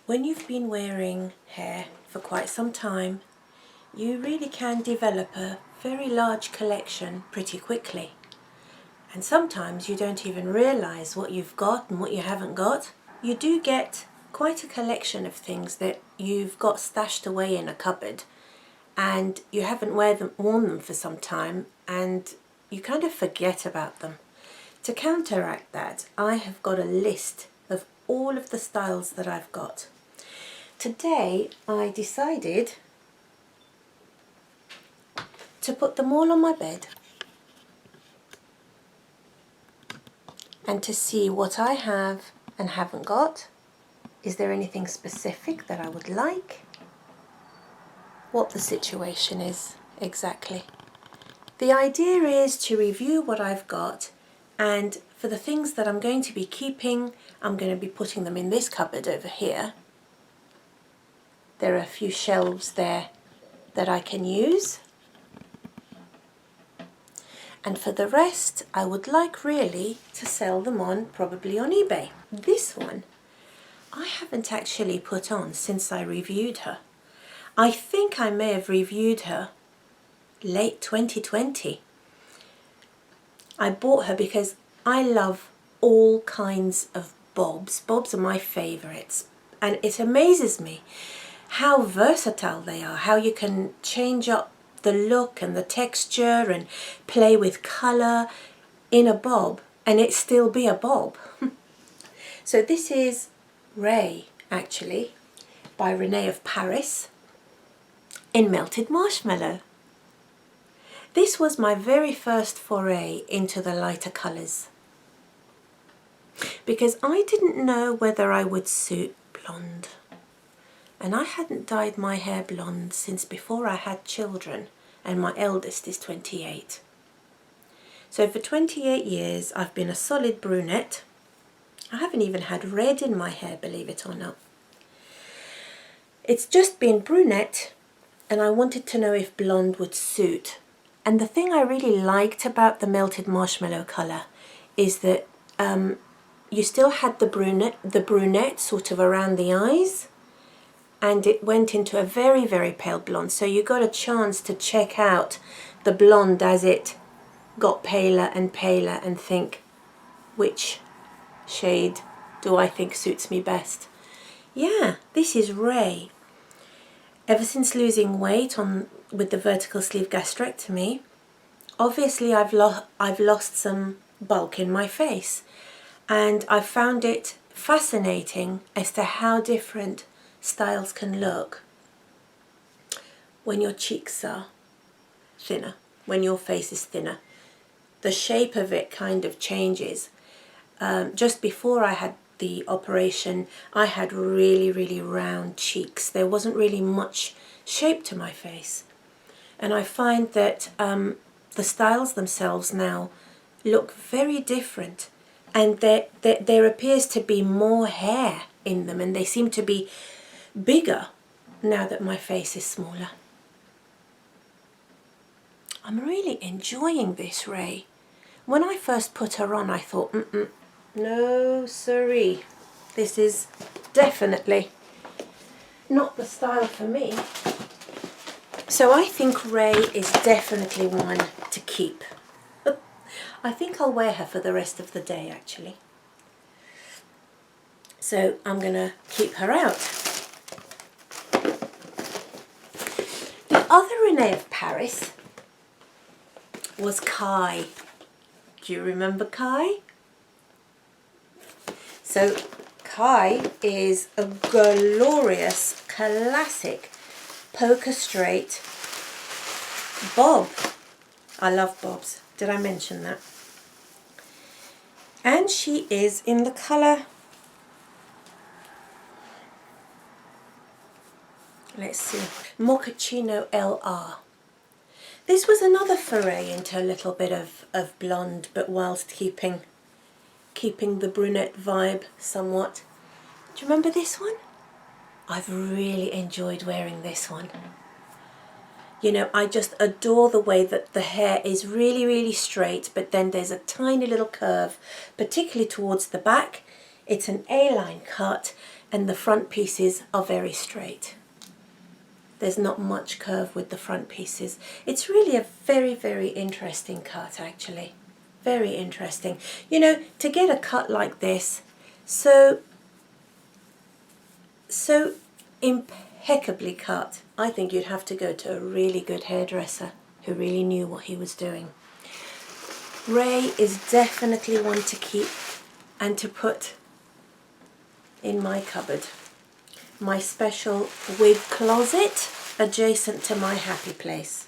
When you've been wearing hair for quite some time, you really can develop a very large collection pretty quickly. And sometimes you don't even realise what you've got and what you haven't got. You do get quite a collection of things that you've got stashed away in a cupboard and you haven't worn them for some time and you kind of forget about them. To counteract that, I have got a list of all of the styles that I've got. Today I decided to put them all on my bed and to see what I have and haven't got. Is there anything specific that I would like? What the situation is exactly. The idea is to review what I've got, and for the things that I'm going to be keeping, I'm going to be putting them in this cupboard over here. There are a few shelves there that I can use. And for the rest, I would like really to sell them on, probably on eBay. This one, I haven't actually put on since I reviewed her. I think I may have reviewed her late 2020. I bought her because I love all kinds of bobs. Bobs are my favourites. And it amazes me how versatile they are, how you can change up the look and the texture and play with colour in a bob and it still be a bob. So this is Rae, actually, by Rene of Paris in Melted Marshmallow. This was my very first foray into the lighter colours because I didn't know whether I would suit blonde. And I hadn't dyed my hair blonde since before I had children, and my eldest is 28. So for 28 years I've been a solid brunette. I haven't even had red in my hair, believe it or not. It's just been brunette, and I wanted to know if blonde would suit. And the thing I really liked about the Melted Marshmallow colour is that you still had the brunette sort of around the eyes, and it went into a very, very pale blonde. So you got a chance to check out the blonde as it got paler and paler and think, which shade do I think suits me best? Yeah, this is Rae. Ever since losing weight with the vertical sleeve gastrectomy, obviously I've lost some bulk in my face, and I found it fascinating as to how different styles can look when your cheeks are thinner, when your face is thinner. The shape of it kind of changes. Just before I had the operation, I had really, really round cheeks. There wasn't really much shape to my face. And I find that the styles themselves now look very different, and there appears to be more hair in them, and they seem to be bigger now that my face is smaller. I'm really enjoying this Rae. When I first put her on, I thought, no siree, this is definitely not the style for me. So I think Rae is definitely one to keep. I think I'll wear her for the rest of the day, actually. So I'm going to keep her out. The other Rene of Paris was Kai. Do you remember Kai? So Kai is a glorious, classic poker straight bob. I love bobs. Did I mention that? And she is in the colour, let's see, Mochaccino LR. This was another foray into a little bit of blonde, but whilst keeping the brunette vibe somewhat. Do you remember this one? I've really enjoyed wearing this one. You know, I just adore the way that the hair is really, really straight, but then there's a tiny little curve, particularly towards the back. It's an A-line cut and the front pieces are very straight. There's not much curve with the front pieces. It's really a very, very interesting cut actually. Very interesting. You know, to get a cut like this, so impeccably cut, I think you'd have to go to a really good hairdresser who really knew what he was doing. Rae is definitely one to keep and to put in my cupboard. My special wig closet adjacent to my happy place.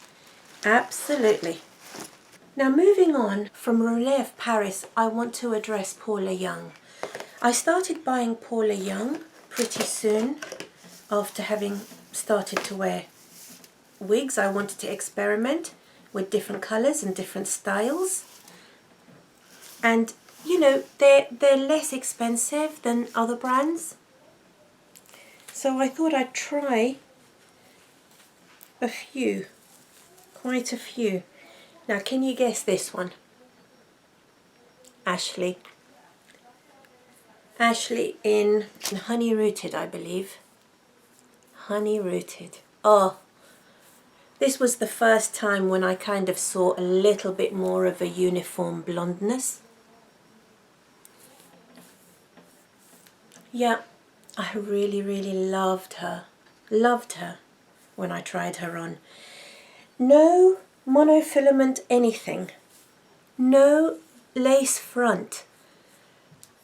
Absolutely. Now moving on from Rene of Paris, I want to address Paula Young. I started buying Paula Young pretty soon after having started to wear wigs. I wanted to experiment with different colours and different styles. And you know, they're less expensive than other brands. So I thought I'd try a few, quite a few. Now can you guess this one? Ashlee. Ashlee in Honey Rooted, I believe. Honey Rooted. Oh, this was the first time when I kind of saw a little bit more of a uniform blondness. Yeah, I really, really loved her. Loved her when I tried her on. No monofilament anything. No lace front.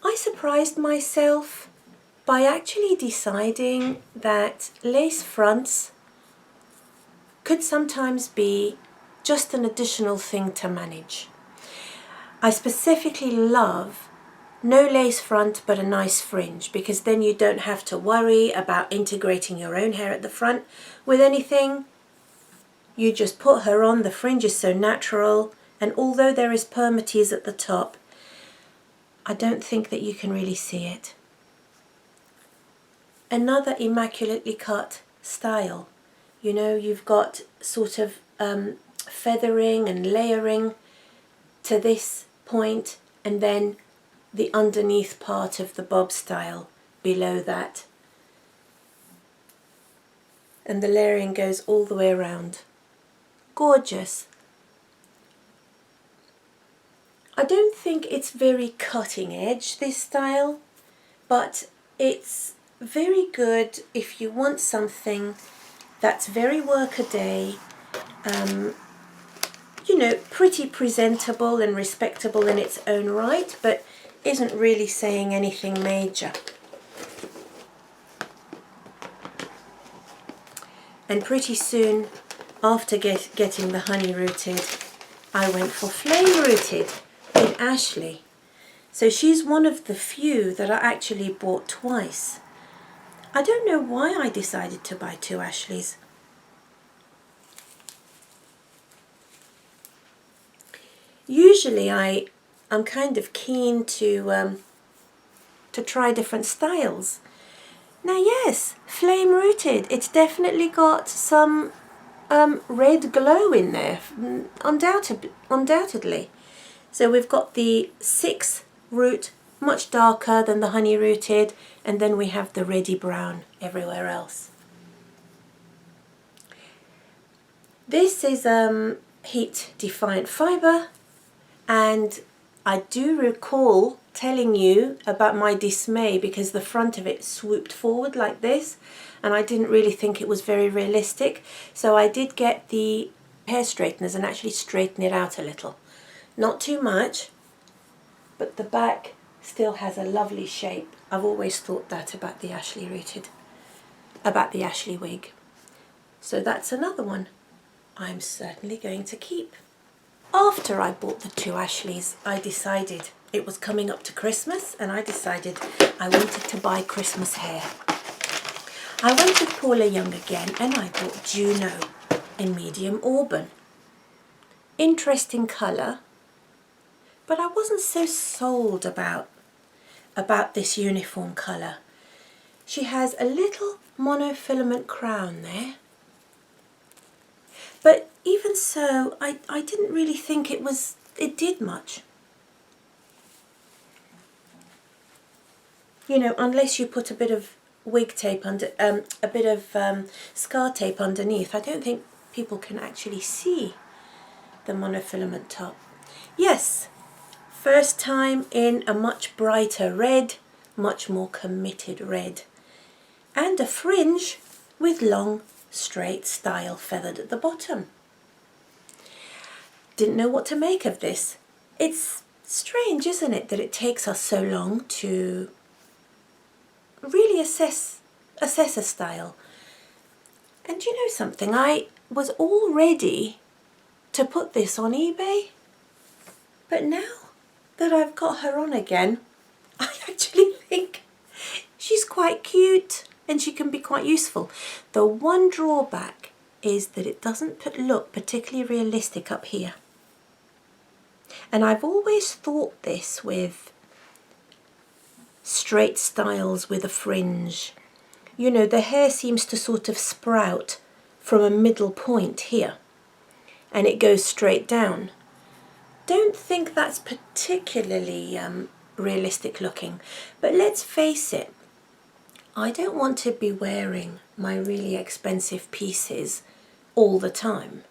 I surprised myself by actually deciding that lace fronts could sometimes be just an additional thing to manage. I specifically love no lace front but a nice fringe, because then you don't have to worry about integrating your own hair at the front with anything. You just put her on, the fringe is so natural, and although there is permatease at the top, I don't think that you can really see it. Another immaculately cut style. You know, you've got sort of feathering and layering to this point, and then the underneath part of the bob style below that. And the layering goes all the way around. Gorgeous. I don't think it's very cutting edge, this style, but it's very good if you want something that's very workaday, you know, pretty presentable and respectable in its own right, but isn't really saying anything major. And pretty soon after getting the Honey Rooted, I went for Flame Rooted in Ashlee. So she's one of the few that I actually bought twice. I don't know why I decided to buy two Ashleys. Usually I'm kind of keen to try different styles. Now yes, Flame Rooted, it's definitely got some red glow in there, undoubtedly. So we've got the 6 root, much darker than the Honey Rooted, and then we have the reddy brown everywhere else. This is heat defiant fibre, and I do recall telling you about my dismay because the front of it swooped forward like this, and I didn't really think it was very realistic, so I did get the hair straighteners and actually straighten it out a little. Not too much, but the back still has a lovely shape. I've always thought that about the Ashlee Rooted, about the Ashlee wig. So that's another one I'm certainly going to keep. After I bought the two Ashleys, I decided it was coming up to Christmas, and I decided I wanted to buy Christmas hair. I went with Paula Young again, and I bought Juno in medium Auburn. Interesting colour, but I wasn't so sold about this uniform colour. She has a little monofilament crown there, but even so, I didn't really think it did much. you know, unless you put a bit of wig tape under, a bit of scar tape underneath, I don't think people can actually see the monofilament top. Yes, first time in a much brighter red, much more committed red, and a fringe with long straight style feathered at the bottom. Didn't know what to make of this. It's strange, isn't it, that it takes us so long to really assess a style. And you know something, I was all ready to put this on eBay, but now that I've got her on again, I actually think she's quite cute and she can be quite useful. The one drawback is that it doesn't look particularly realistic up here. And I've always thought this with straight styles with a fringe. You know, the hair seems to sort of sprout from a middle point here and it goes straight down. Don't think that's particularly realistic looking, but let's face it, I don't want to be wearing my really expensive pieces all the time.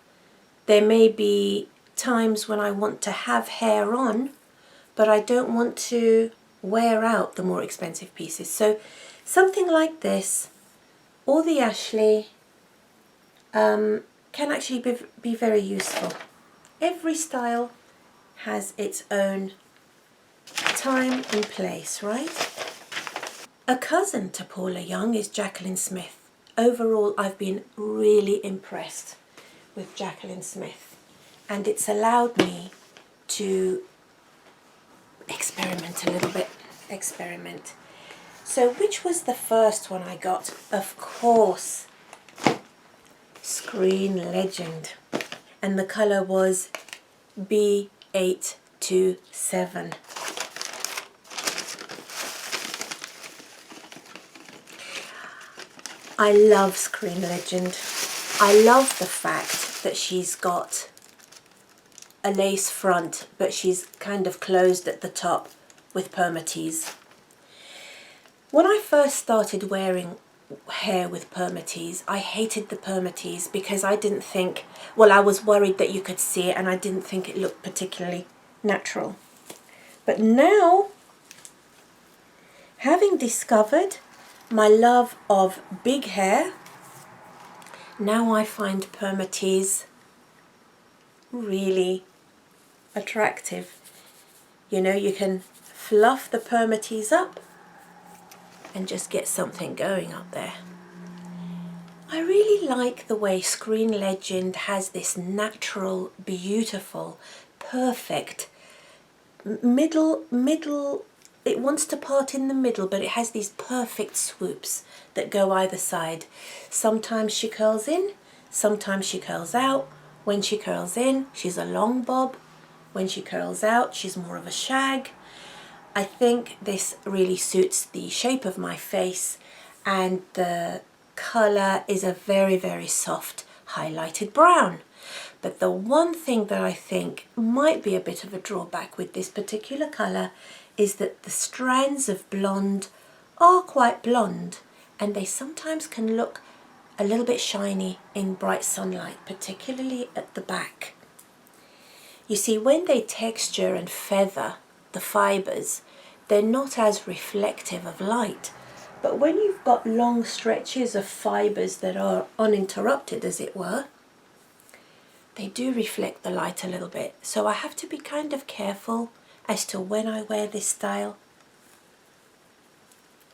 There may be times when I want to have hair on, but I don't want to wear out the more expensive pieces. So something like this or the Ashlee can actually be very useful. Every style has its own time and place, right? A cousin to Paula Young is Jacqueline Smith. Overall, I've been really impressed with Jacqueline Smith, and it's allowed me to experiment a little bit. So which was the first one I got? Of course, Screen Legend, and the colour was B827. I love Screen Legend. I love the fact that she's got a lace front, but she's kind of closed at the top with permatease. When I first started wearing hair with permatease, I hated the permatease because I didn't think, well, I was worried that you could see it and I didn't think it looked particularly natural. But now, having discovered my love of big hair, now I find permatease really attractive. You know, you can fluff the permatease up and just get something going up there. I really like the way Screen Legend has this natural, beautiful, perfect middle, it wants to part in the middle, but it has these perfect swoops that go either side. Sometimes she curls in, sometimes she curls out. When she curls in, she's a long bob. When she curls out, she's more of a shag. I think this really suits the shape of my face, and the colour is a very, very soft highlighted brown. But the one thing that I think might be a bit of a drawback with this particular colour is that the strands of blonde are quite blonde, and they sometimes can look a little bit shiny in bright sunlight, particularly at the back. You see, when they texture and feather the fibres, they're not as reflective of light. But when you've got long stretches of fibres that are uninterrupted, as it were, they do reflect the light a little bit. So I have to be kind of careful as to when I wear this style.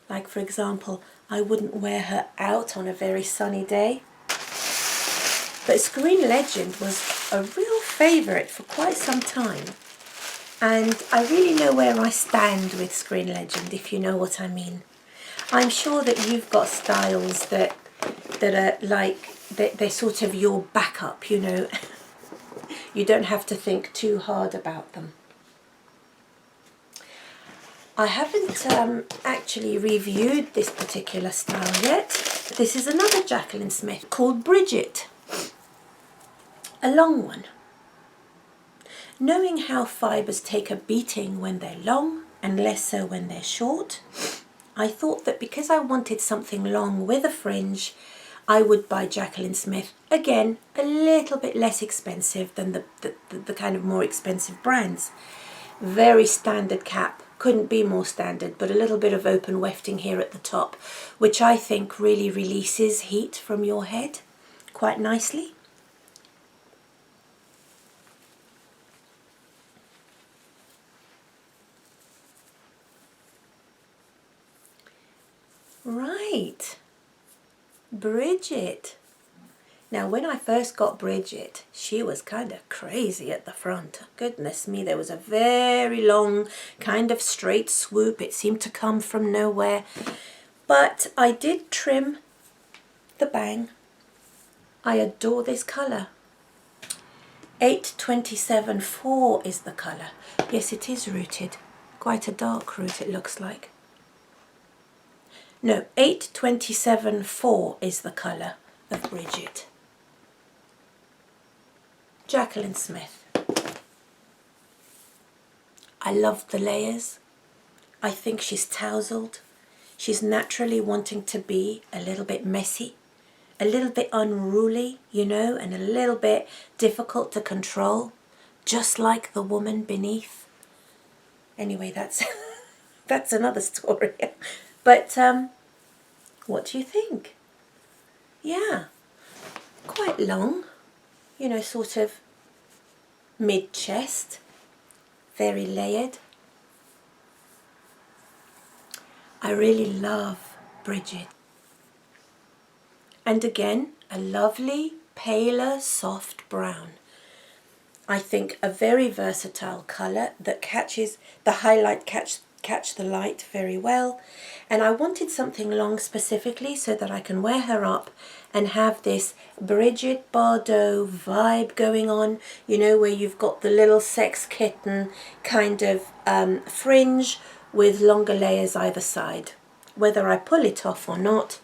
Like, for example, I wouldn't wear her out on a very sunny day. But Screen Legend was a real favourite for quite some time. And I really know where I stand with Screen Legend, if you know what I mean. I'm sure that you've got styles that are like, they're sort of your backup, you know. You don't have to think too hard about them. I haven't actually reviewed this particular style yet. This is another Jacqueline Smith called Bridget. A long one. Knowing how fibres take a beating when they're long and less so when they're short, I thought that because I wanted something long with a fringe, I would buy Jacqueline Smith. Again, a little bit less expensive than the kind of more expensive brands. Very standard cap, couldn't be more standard, but a little bit of open wefting here at the top, which I think really releases heat from your head quite nicely. Right, Bridget. Now, when I first got Bridget, she was kind of crazy at the front. Goodness me, there was a very long, kind of straight swoop. It seemed to come from nowhere. But I did trim the bang. I adore this colour. 827-4 is the colour. Yes, it is rooted. Quite a dark root, it looks like. No, 827-4 is the colour of Bridget. Jacqueline Smith. I love the layers. I think she's tousled. She's naturally wanting to be a little bit messy, a little bit unruly, you know, and a little bit difficult to control, just like the woman beneath. Anyway, that's that's another story. But what do you think? Yeah, quite long, you know, sort of mid-chest, very layered. I really love Bridget. And again, a lovely, paler, soft brown. I think a very versatile colour that catches the highlight, catch the light very well. And I wanted something long specifically so that I can wear her up and have this Bridget Bardot vibe going on, you know, where you've got the little sex kitten kind of fringe with longer layers either side. Whether I pull it off or not,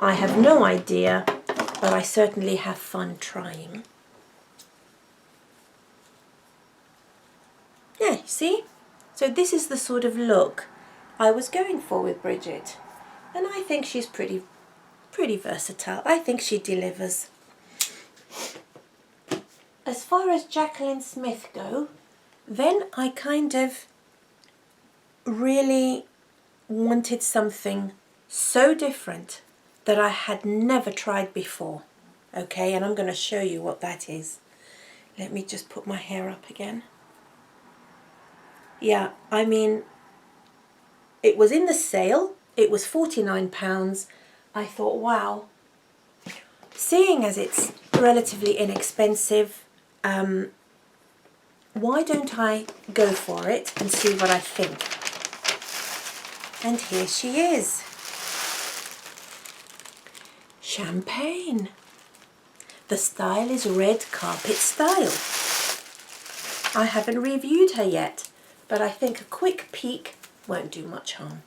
I have no idea, but I certainly have fun trying. Yeah, you see? So this is the sort of look I was going for with Bridget. And I think she's pretty versatile. I think she delivers. As far as Jacqueline Smith go, then I kind of really wanted something so different that I had never tried before. Okay, and I'm going to show you what that is. Let me just put my hair up again. Yeah, I mean, it was in the sale. It was £49. I thought, wow, seeing as it's relatively inexpensive, why don't I go for it and see what I think? And here she is. Champagne. The style is red carpet style. I haven't reviewed her yet, but I think a quick peek won't do much harm.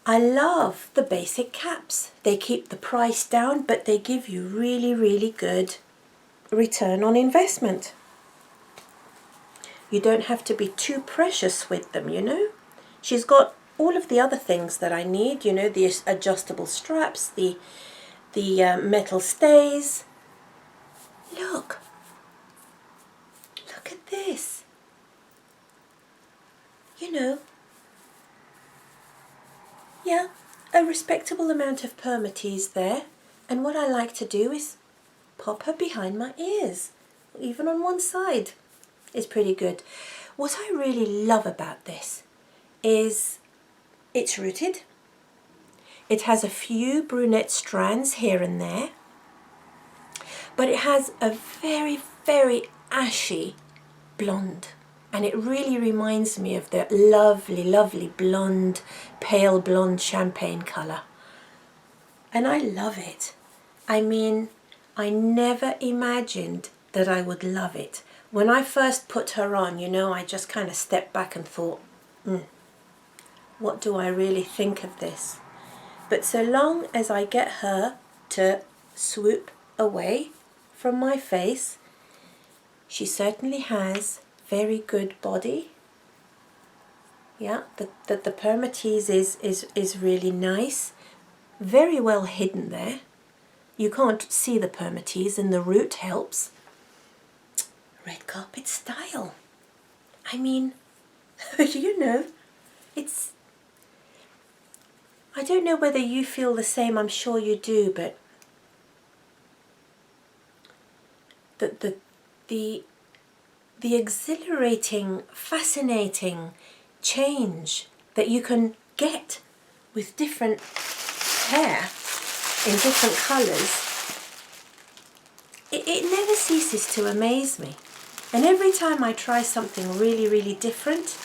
I love the basic caps. They keep the price down, but they give you really, really good return on investment. You don't have to be too precious with them, you know. She's got all of the other things that I need, you know, the adjustable straps, the metal stays. Look at this. You know, yeah, a respectable amount of permatease there. And what I like to do is pop her behind my ears, even on one side. It's pretty good. What I really love about this is it's rooted. It has a few brunette strands here and there, but it has a very, very ashy blonde. And it really reminds me of the lovely, lovely blonde, pale blonde champagne colour. And I love it. I mean, I never imagined that I would love it. When I first put her on, you know, I just kind of stepped back and thought, what do I really think of this? But so long as I get her to swoop away from my face, she certainly has very good body. Yeah, the permatease is really nice. Very well hidden there. You can't see the permatease and the root helps. Red carpet style. I mean, you know, it's... I don't know whether you feel the same, I'm sure you do, but the exhilarating, fascinating change that you can get with different hair in different colours, it never ceases to amaze me. And every time I try something really, really different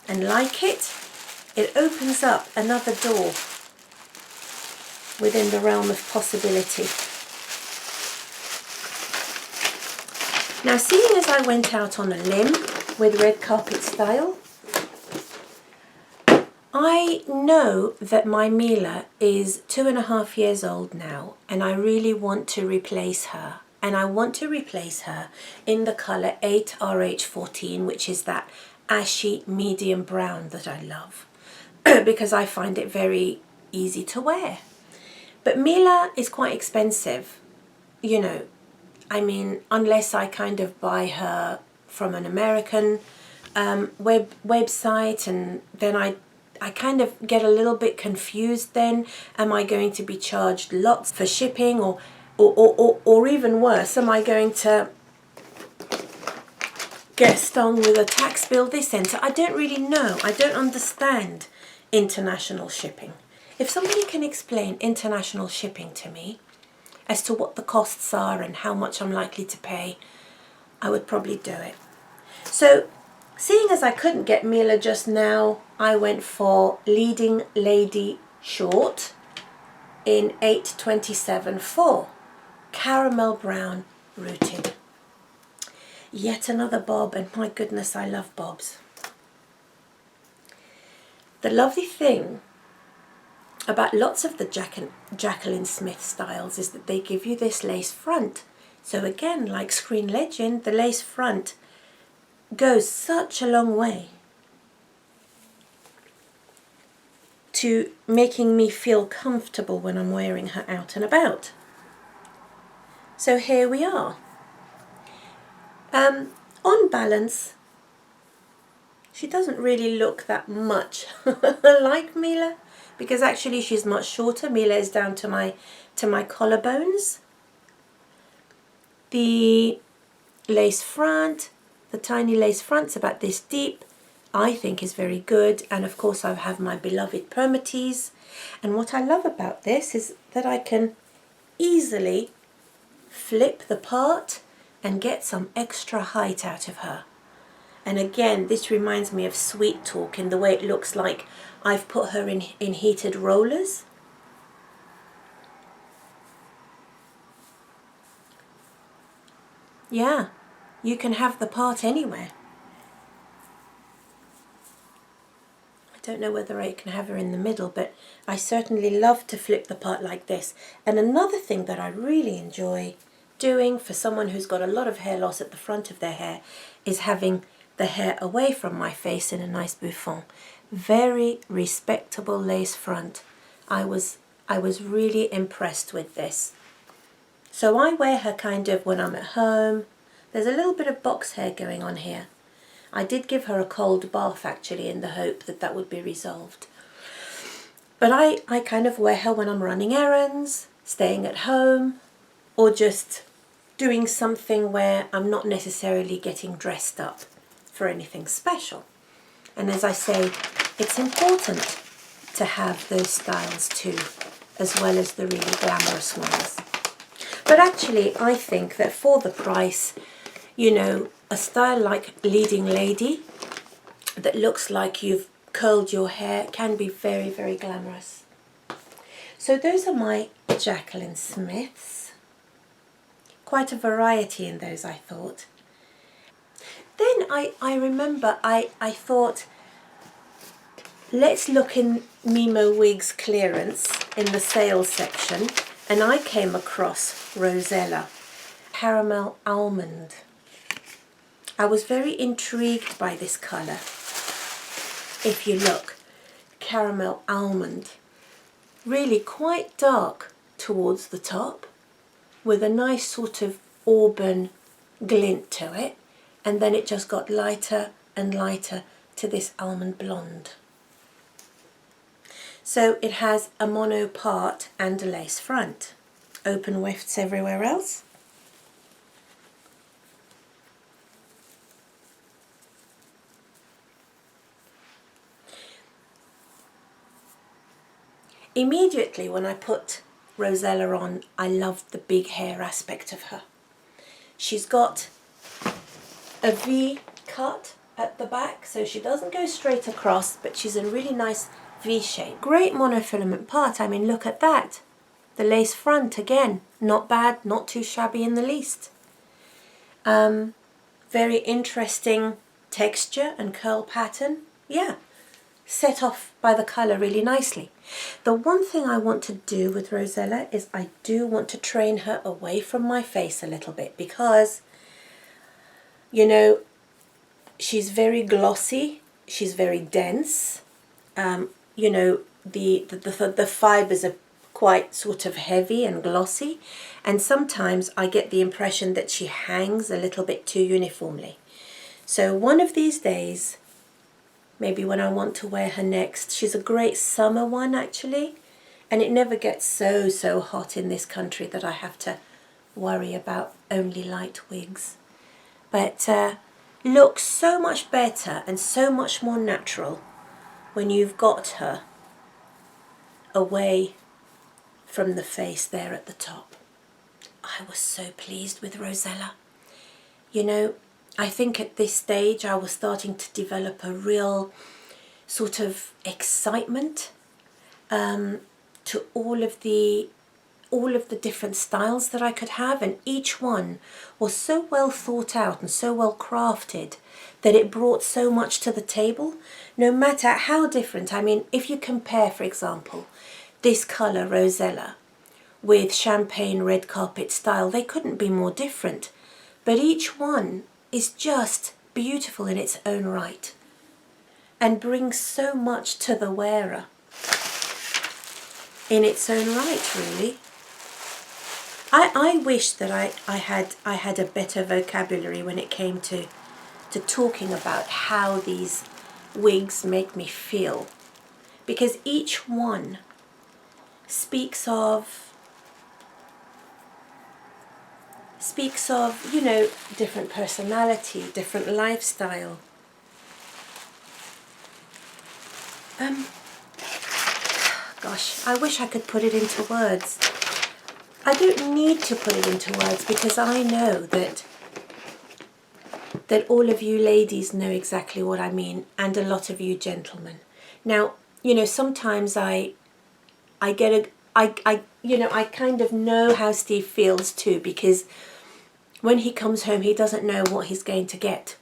and like it, it opens up another door within the realm of possibility. Now, seeing as I went out on a limb with red carpet style, I know that my Mila is 2.5 years old now, and I really want to replace her. And I want to replace her in the colour 8RH14, which is that ashy medium brown that I love, because I find it very easy to wear. But Mila is quite expensive, you know. I mean, unless I kind of buy her from an American website, and then I kind of get a little bit confused then. Am I going to be charged lots for shipping, or even worse, am I going to get stung with a tax bill this end? So I don't really know. I don't understand international shipping. If somebody can explain international shipping to me, as to what the costs are and how much I'm likely to pay, I would probably do it. So, seeing as I couldn't get Mila just now, I went for Leading Lady Short in 827-4, caramel brown rooted. Yet another bob, and my goodness, I love bobs. The lovely thing about lots of the Jacqueline Smith styles is that they give you this lace front. So again, like Screen Legend, the lace front goes such a long way to making me feel comfortable when I'm wearing her out and about. So here we are. On balance, she doesn't really look that much like Mila, because actually she's much shorter. Mila is down to my collarbones. The lace front, the tiny lace front's about this deep, I think is very good. And of course I have my beloved permatease. And what I love about this is that I can easily flip the part and get some extra height out of her. And again, this reminds me of Sweet Talk in the way it looks like I've put her in heated rollers. Yeah, you can have the part anywhere. I don't know whether I can have her in the middle, but I certainly love to flip the part like this. And another thing that I really enjoy doing for someone who's got a lot of hair loss at the front of their hair is having the hair away from my face in a nice bouffant. Very respectable lace front. I was really impressed with this. So I wear her kind of when I'm at home. There's a little bit of box hair going on here. I did give her a cold bath actually in the hope that that would be resolved. But I kind of wear her when I'm running errands, staying at home, or just doing something where I'm not necessarily getting dressed up for anything special. And as I say, it's important to have those styles too, as well as the really glamorous ones. But actually, I think that for the price, you know, a style like Leading Lady that looks like you've curled your hair can be very, very glamorous. So those are my Jacqueline Smiths. Quite a variety in those, I thought. Then I remember I thought, let's look in Uniwigs clearance in the sales section, and I came across Rosella Caramel Almond. I was very intrigued by this colour. if you look, caramel almond, really quite dark towards the top with a nice sort of auburn glint to it, and then it just got lighter and lighter to this almond blonde. So it has a mono part and a lace front. Open wefts everywhere else. Immediately when I put Rosella on, I loved the big hair aspect of her. She's got a V cut at the back, so she doesn't go straight across, but she's a really nice V shape. Great monofilament part. I mean, look at that. The lace front, again, not bad, not too shabby in the least. Very interesting texture and curl pattern. Yeah, set off by the colour really nicely. The one thing I want to do with Rosella is I do want to train her away from my face a little bit, because, you know, she's very glossy, she's very dense, you know, the fibres are quite sort of heavy and glossy, and sometimes I get the impression that she hangs a little bit too uniformly. So one of these days, maybe when I want to wear her next, she's a great summer one actually, and it never gets so hot in this country that I have to worry about only light wigs. But looks so much better and so much more natural when you've got her away from the face there at the top. I was so pleased with Rosella. You know, I think at this stage I was starting to develop a real sort of excitement to all of the different styles that I could have, and each one was so well thought out and so well crafted that it brought so much to the table, no matter how different. I mean, if you compare, for example, this colour Rosella with champagne red carpet style, they couldn't be more different, but each one is just beautiful in its own right and brings so much to the wearer in its own right, really. I wish that I had a better vocabulary when it came to talking about how these wigs make me feel, because each one speaks of, you know, different personality, different lifestyle. Gosh, I wish I could put it into words. I don't need to put it into words, because I know that all of you ladies know exactly what I mean, and a lot of you gentlemen. Now, you know, sometimes I kind of know how Steve feels too, because when he comes home he doesn't know what he's going to get.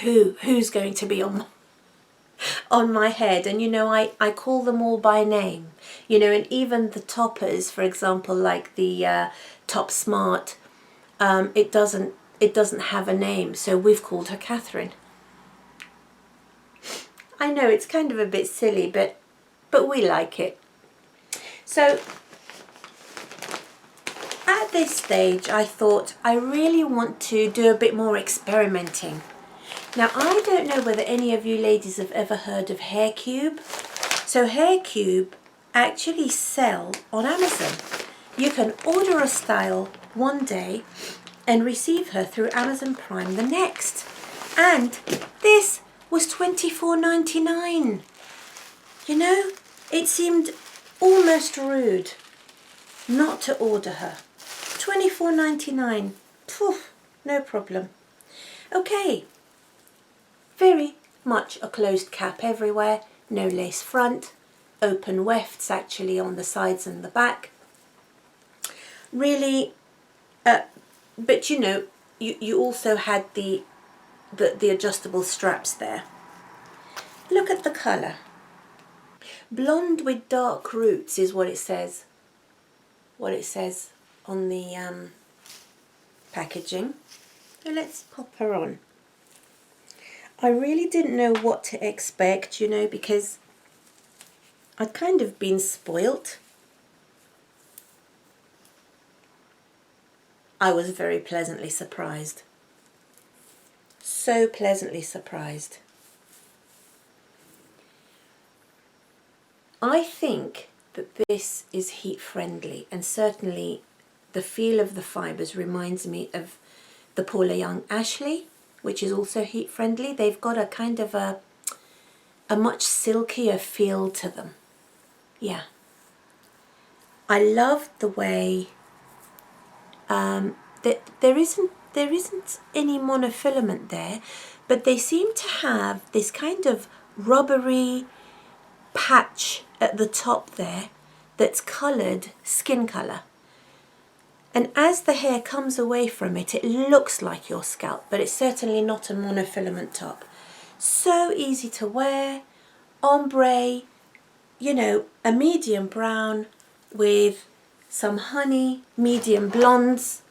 Who's going to be on my head, and you know, I call them all by name, you know, and even the toppers, for example, like the TopSmart, it doesn't have a name, so we've called her Catherine. I know it's kind of a bit silly, but we like it. So at this stage I thought I really want to do a bit more experimenting. Now, I don't know whether any of you ladies have ever heard of Haircube. So Haircube actually sell on Amazon. You can order a style one day and receive her through Amazon Prime the next. And this was $24.99. You know, it seemed almost rude not to order her. $24.99. Poof, no problem. Okay. Very much a closed cap everywhere, no lace front, open wefts actually on the sides and the back. Really, but you know, you also had the adjustable straps there. Look at the colour. Blonde with dark roots is what it says. What it says on the packaging. So let's pop her on. I really didn't know what to expect, you know, because I'd kind of been spoilt. I was very pleasantly surprised. So pleasantly surprised. I think that this is heat friendly, and certainly the feel of the fibres reminds me of the Paula Young Ashlee, which is also heat friendly. They've got a kind of a much silkier feel to them. Yeah. I love the way that there isn't any monofilament there, but they seem to have this kind of rubbery patch at the top there that's coloured skin colour. And as the hair comes away from it, it looks like your scalp, but it's certainly not a monofilament top. So easy to wear, ombre, you know, a medium brown with some honey, medium blondes.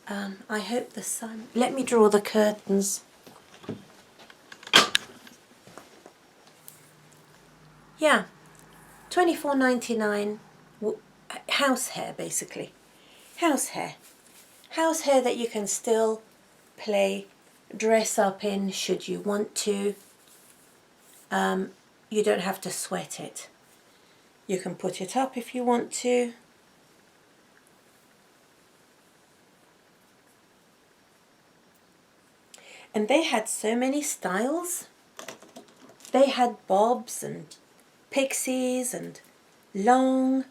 I hope the sun... Let me draw the curtains. Yeah, $24.99, house hair basically. House hair. House hair that you can still dress up in should you want to. You don't have to sweat it. You can put it up if you want to. And they had so many styles. They had bobs and pixies and long.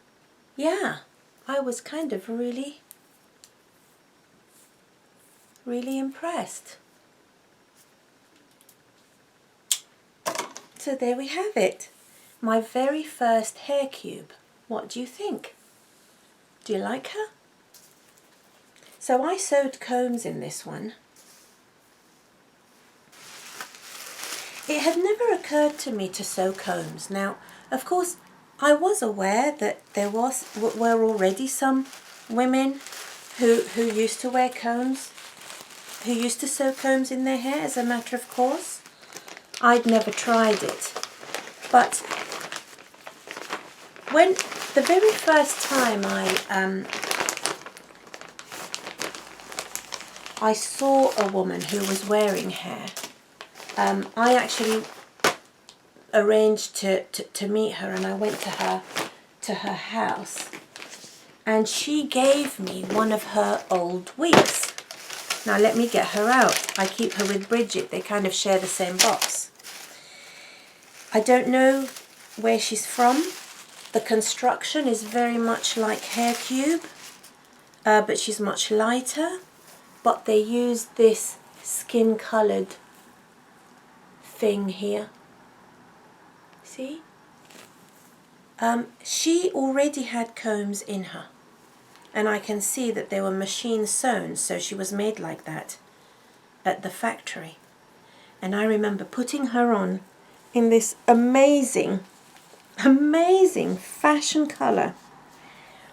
Yeah, I was kind of really impressed. So there we have it. My very first hair cube. What do you think? Do you like her? So I sewed combs in this one. It had never occurred to me to sew combs. Now, of course, I was aware that there were already some women who used to wear combs, who used to sew combs in their hair as a matter of course. I'd never tried it. But when the very first time I saw a woman who was wearing hair, I actually arranged to meet her, and I went to her house, and she gave me one of her old wigs. Now let me get her out. I keep her with Bridget. They kind of share the same box. I don't know where she's from. The construction is very much like hair cube, but she's much lighter. But they used this skin coloured thing here. See? She already had combs in her, and I can see that they were machine sewn, so she was made like that at the factory. And I remember putting her on in this amazing fashion colour.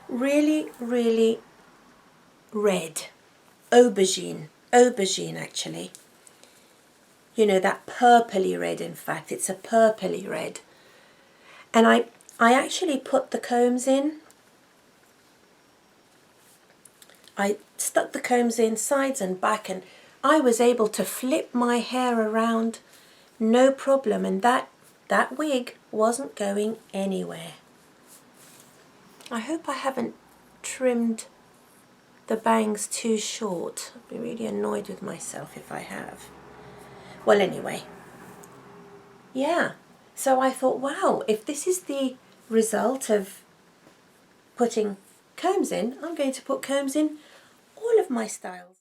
Really, really red. Aubergine actually. You know, that purpley red, in fact. It's a purpley red. And I actually put the combs in. I stuck the combs in sides and back, and I was able to flip my hair around no problem, and that wig wasn't going anywhere. I hope I haven't trimmed the bangs too short. I'd be really annoyed with myself if I have. Well, anyway, yeah. So I thought, wow, if this is the result of putting combs in, I'm going to put combs in all of my styles.